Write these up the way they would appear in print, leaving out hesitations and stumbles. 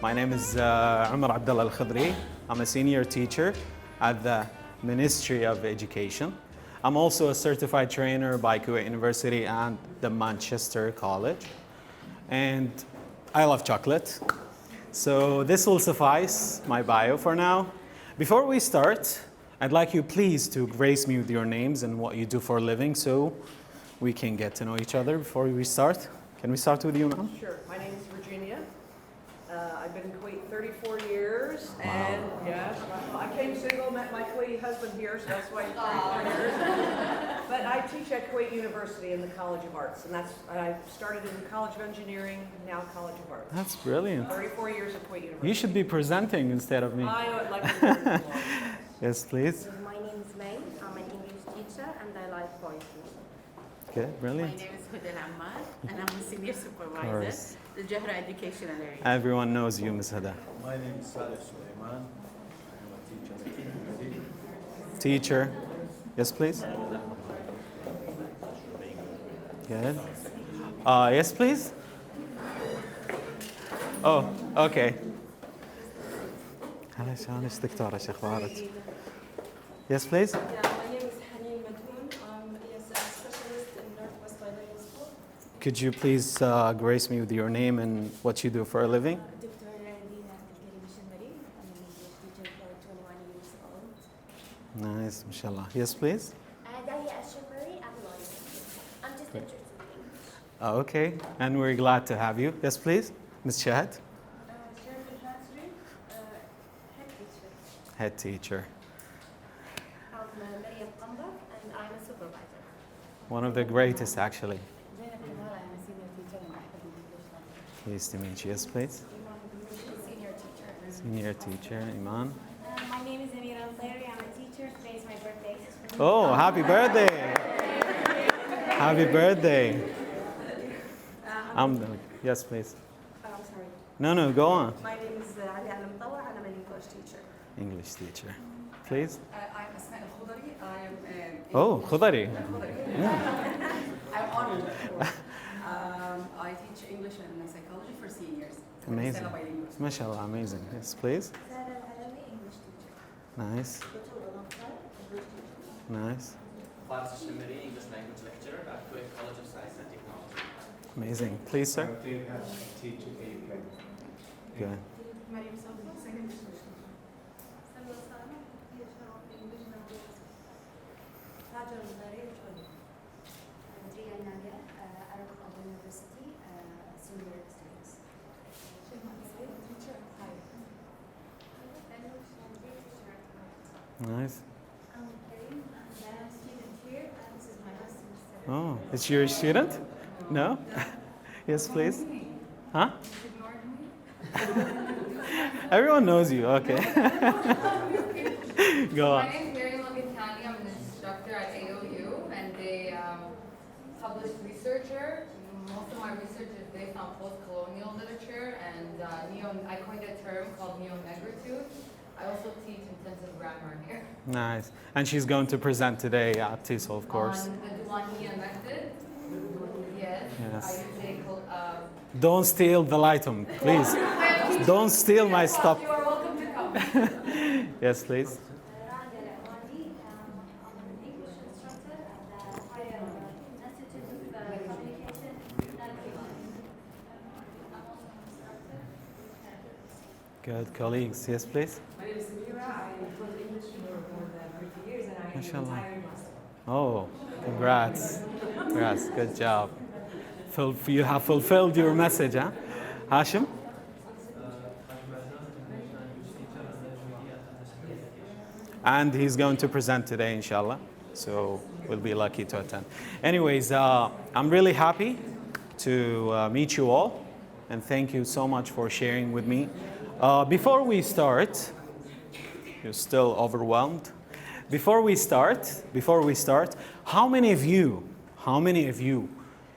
My name is Omar Abdullah Al-Khadri. I'm a senior teacher at the Ministry of Education. I'm also a certified trainer by Kuwait University and the Manchester College. And I love chocolate. So this will suffice my bio for now. Before we start, I'd like you please to grace me with your names and what you do for a living so we can get to know each other before we start. Can we start with you, ma'am? Sure. My name is Virginia. I've been in Kuwait 34 years. Wow. And yes, I came single, met my Kuwaiti husband here, so that's why it's 34 years. But I teach at Kuwait University in the College of Arts, and I started in the College of Engineering, now College of Arts. That's brilliant. 34 years at Kuwait University. You should be presenting instead of me. I would like to learn more. Yes, please. My name is May. I'm an English teacher and I like poetry. Okay, brilliant. My name is Huda Ammar and I'm a senior supervisor, the Jahra Educational Area. Everyone knows you, Ms. Hada. My name is Saleh Suleiman. I'm a teacher. Teacher. Yes, please. Good. Yes, please. Oh, okay. Yes, please. Yeah, my name is Haneen Matoun. I'm a specialist in Northwest Bilingual School. Could you please grace me with your name and what you do for a living? Dr. Dina Al-Karim. I'm an English teacher for 21 years old. Nice, mashallah. Yes, please. Dalia Ashukari, I'm a lawyer. I'm just interested in English. Okay, and we're glad to have you. Yes, please. Ms. Shahad, Sharon Hasri, head teacher. head teacher. I'm Maryam Qamba and I'm a supervisor. One of the greatest, actually. Zainab Kamal, I'm a senior teacher in Ahmed English. Pleased to meet you. Yes, please. Senior teacher. Senior teacher, Iman. My name is Amira Al-Khairi. I'm a teacher. Today is my birthday. Oh, happy birthday! Happy birthday! Yes, please. I'm sorry. No, go on. My name is Ali Al-Mtawa and I'm an English teacher. English teacher. Please. I'm Asma Al-Khudri. Oh, Khudari. I'm honored. I teach English and psychology for seniors. Amazing. MashaAllah, amazing. Yes, please. Sarah Al-Halawi, English teacher. Nice. Nice. Faris Shimiri, English language lecturer at Kuwait College of Science and Technology. Amazing. Please, sir. Teaching UK. Good. Mariam Sabri, second Raja Al-Ghari, Andrea Nadia, Arab Open University, senior students. Nice. I'm Karim, and I'm a student here, and this is my husband. Oh, is she your student? No? Yes, please. Huh? Everyone knows you. Okay. Go on. My name is Miriam Logitani. I'm an instructor at AOU, and a published researcher. Most of my research is based on post-colonial literature, and I coined a term called neo-negritude. I also teach intensive grammar here. Nice. And she's going to present today at TESOL, of course. On the Duania method. Yes. Yes. I use Don't steal the item, please. Don't steal my stuff. You are welcome to come. Yes, please. Raja Al-Wadi, I'm an English instructor at the Institute of Communication and I'm also an instructor. Good colleagues. Yes, please. My name is Samira. I taught English for more than 50 years and I am Mashallah. retired master. Oh, congrats. Congrats. Good job. You have fulfilled your message, huh? Hashim? And he's going to present today, inshallah. So we'll be lucky to attend. Anyways, I'm really happy to meet you all. And thank you so much for sharing with me. Before we start, you're still overwhelmed. Before we start, how many of you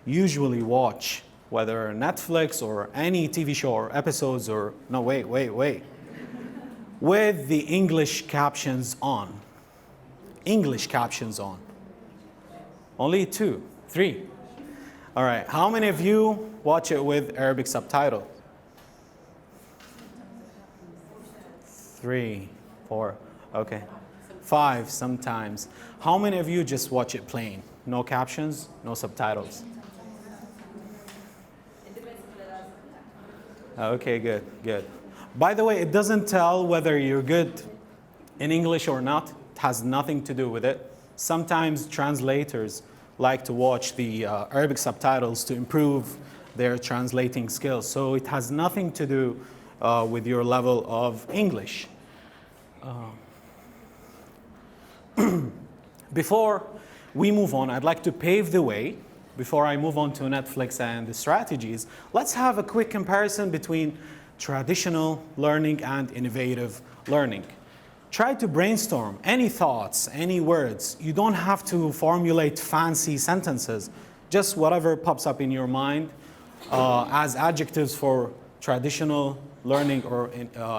usually watch whether Netflix or any TV show or episodes or, no, wait, with the English captions on? English captions on. Only 2, 3. All right, how many of you watch it with Arabic subtitle? 3, 4, okay. 5 sometimes. How many of you just watch it plain? No captions, no subtitles? Okay, good, good. By the way, it doesn't tell whether you're good in English or not. It has nothing to do with it. Sometimes translators like to watch the Arabic subtitles to improve their translating skills. So it has nothing to do with your level of English. Before we move on, I'd like to pave the way. Before I move on to Netflix and the strategies, let's have a quick comparison between traditional learning and innovative learning. Try to brainstorm any thoughts, any words. You don't have to formulate fancy sentences, just whatever pops up in your mind as adjectives for traditional learning or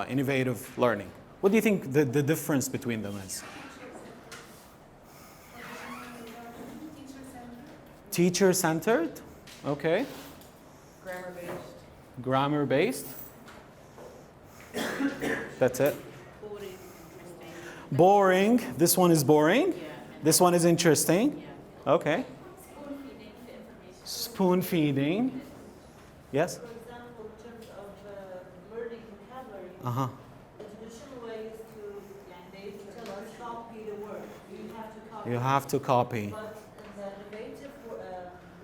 innovative learning. What do you think the difference between them is? Teacher-centered, okay. Grammar-based. Grammar-based. That's it. Boring, interesting. Boring. This one is boring. Yeah. This one is interesting. Yeah. Okay. Spoon-feeding the information. Spoon-feeding. Yes? For example, in terms of learning vocabulary, Uh-huh. the traditional way is to, they tell us copy the word. You have to copy. You have to copy. But in the innovative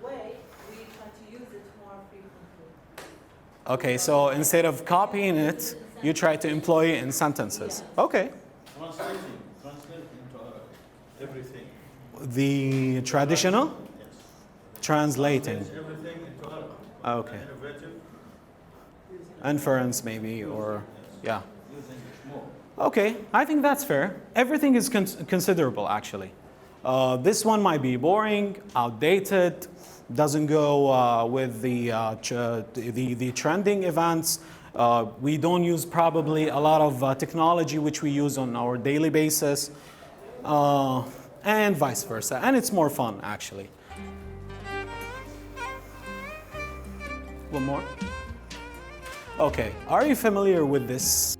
way, we try to use it more frequently. Okay, so instead of copying it, you try to employ it in sentences. Okay. Translating into Arabic, everything. The traditional? Yes. Translating. Everything into Arabic. Okay. Innovative, Inference maybe, or, yeah. use English more. Okay, I think that's fair. Everything is considerable, actually. This one might be boring, outdated, doesn't go with the trending events. We don't use probably a lot of technology which we use on our daily basis, and vice versa. And it's more fun, actually. One more. Okay, are you familiar with this